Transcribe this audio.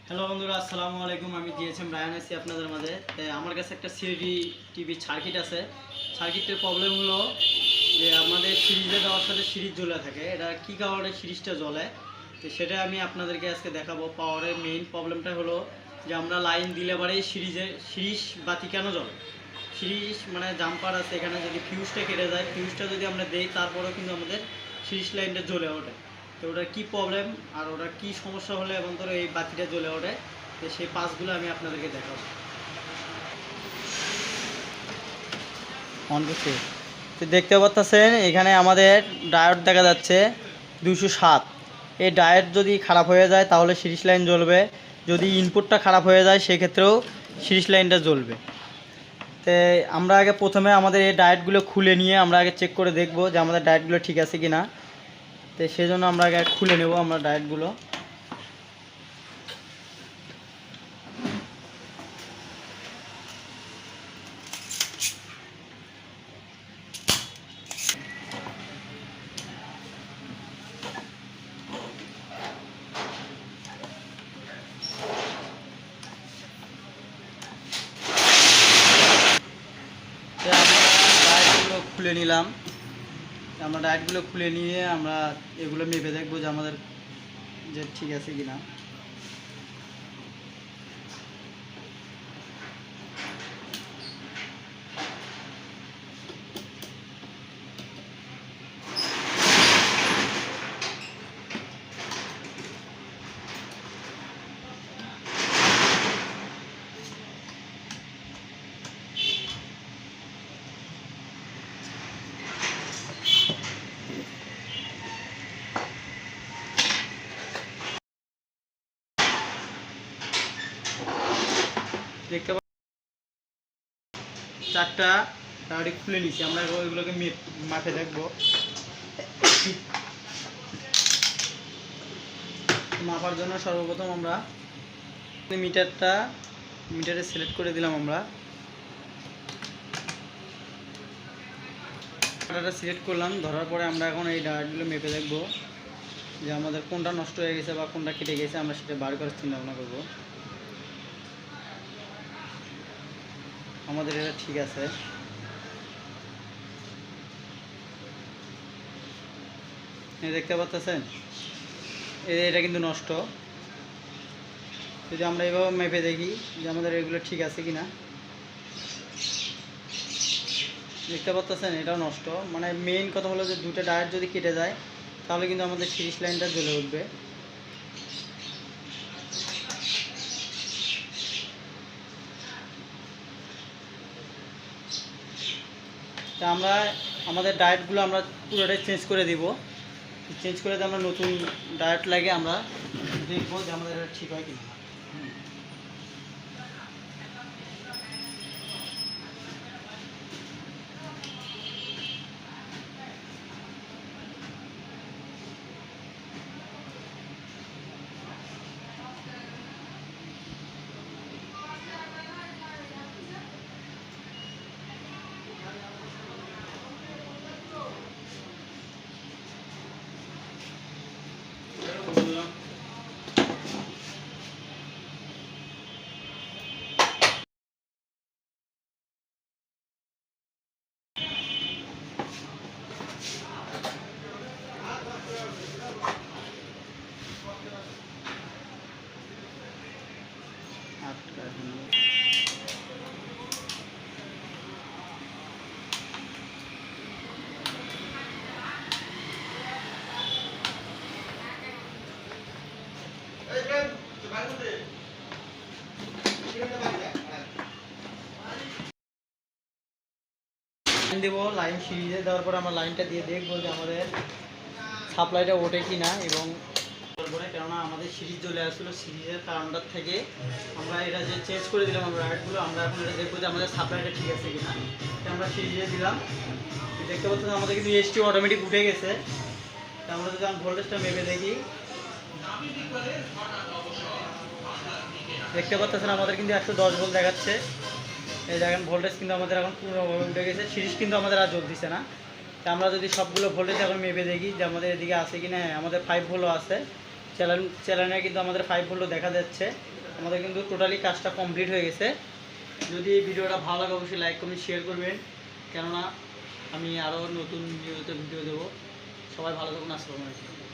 Hello বন্ধুরা, আসসালামু আলাইকুম। আমি জিএসএম রায়ান আছি আপনাদের মাঝে। আমার কাছে একটা সিডি টিভি সার্কিট আছে। সার্কিটের প্রবলেম হলো যে আমাদের সিরিজে দেওয়ার সাথে সিরিজ জ্বলে থাকে। এটা কী কারণে সিরিজটা জ্বলে, তো সেটা আমি আপনাদেরকে আজকে দেখাবো। পাওয়ারের মেইন প্রবলেমটা হলো যে আমরা লাইন দিলে পরেই সিরিজ বাতি কেন জ্বলে। সিরিজ মানে জাম্পার আছে, এখানে যদি ফিউজটা কেটে যায়, ফিউজটা যদি আমরা দেই তারপরেও কিন্তু আমাদের সিরিজ লাইনটা জ্বলে ওঠে। তো ওটার কী প্রবলেম আর ওটার কী সমস্যা হলে এবং ধরো এই বাতিটা জ্বলে ওঠে, তো সেই পাসগুলো আমি আপনাদেরকে দেখাবো। অন করছি। তো দেখতে পাচ্ছেন এখানে আমাদের ডায়োড দেখা যাচ্ছে 207। এই ডায়োড যদি খারাপ হয়ে যায় তাহলে সিরিজ লাইন জ্বলবে, যদি ইনপুটটা খারাপ হয়ে যায় সেক্ষেত্রেও সিরিজ লাইনটা জ্বলবে। তো আমরা আগে প্রথমে আমাদের এই ডায়োডগুলো খুলে নিয়ে আমরা আগে চেক করে দেখব যে আমাদের ডায়োডগুলো ঠিক আছে কি না। তো সেই জন্য আমরা আগে খুলে নেব আমরা ডায়োডগুলো। ডায়েটগুলো খুলে নিলাম। আমরা ডায়েটগুলো খুলে নিয়ে আমরা এগুলো মেপে দেখবো যে আমাদের যে ঠিক আছে কি না। দেখতে পাচ্ছি চারটা ডায়েট খুলে নিচ্ছি। আমরা ওইগুলোকে মাপে দেখবো। মাপার জন্য সর্বপ্রথম আমরা মিটারে সিলেক্ট করে দিলাম। আমরা ডাটা সিলেক্ট করলাম, ধরার পরে আমরা এখন এই ডায়েটগুলো মেপে দেখব যে আমাদের কোনটা নষ্ট হয়ে গেছে বা কোনটা কেটে গেছে, আমরা সেটা বার করার চিন্তা ভাবনা করবো। আমাদের এটা ঠিক আছে। দেখতে পাচ্ছেন এটা কিন্তু নষ্ট। যদি আমরা এভাবে মেপে দেখি যে আমাদের এগুলো ঠিক আছে কি না, দেখতে পাচ্ছেন এটাও নষ্ট। মানে মেইন কথা হলো যে দুটো ডায়েট যদি কেটে যায় তাহলে কিন্তু আমাদের সিরিজ লাইনটা জ্বলে উঠবে। তা আমরা আমাদের ডায়েটগুলো আমরা পুরোটাই চেঞ্জ করে দিব। চেঞ্জ করে দিয়ে আমরা নতুন ডায়েট লাগে আমরা দেখবো যে আমাদের এটা ঠিক হয় কিনা। লাইন দেবো, লাইন সিরিজে দেওয়ার পর আমরা লাইনটা দিয়ে দেখবো যে আমাদের সাপ্লাইটা ওঠে কি না। এবং কেননা আমাদের সিরিজ চলে আসছিলো, সিরিজের কারণটার থেকে আমরা এটা যে চেঞ্জ করে দিলাম আমরা রাইটগুলো, আমরা এখন এটা দেখবো যে আমাদের সাপ্লাইটা ঠিক আছে কিনা। আমরা সিরিজে দিলাম, দেখতে পাচ্ছেন আমাদের কিন্তু এসটি অটোমেটিক উঠে গেছে। আমরা যদি আমি ভোল্টেজটা মেপে দেখি, দেখতে পাচ্ছেন আমাদের কিন্তু 110 ভোল্ট দেখাচ্ছে। এই দেখেন ভোল্টেজ কিন্তু আমাদের এখন পূর্ণভাবে উঠে গেছে, সিরিজ কিন্তু আমাদের আর জ্বলতেছে না। তা আমরা যদি সবগুলো ভোল্টেজ এখন মেপে দেখি যে আমাদের এদিকে আছে কি না, আমাদের 5 ভোল্টও আছে। চ্যানেলে কিন্তু আমাদের 5 ভোল্ট দেখা যাচ্ছে। আমাদের কিন্তু টোটালি কাজটা কমপ্লিট হয়ে গেছে। যদি এই ভিডিওটা ভালো লাগে অবশ্যই লাইক কমেন্ট শেয়ার করবেন, কেননা আমি আরও নতুন ভিডিও দেবো। সবাই ভালো থাকুন, আসসালামু আলাইকুম।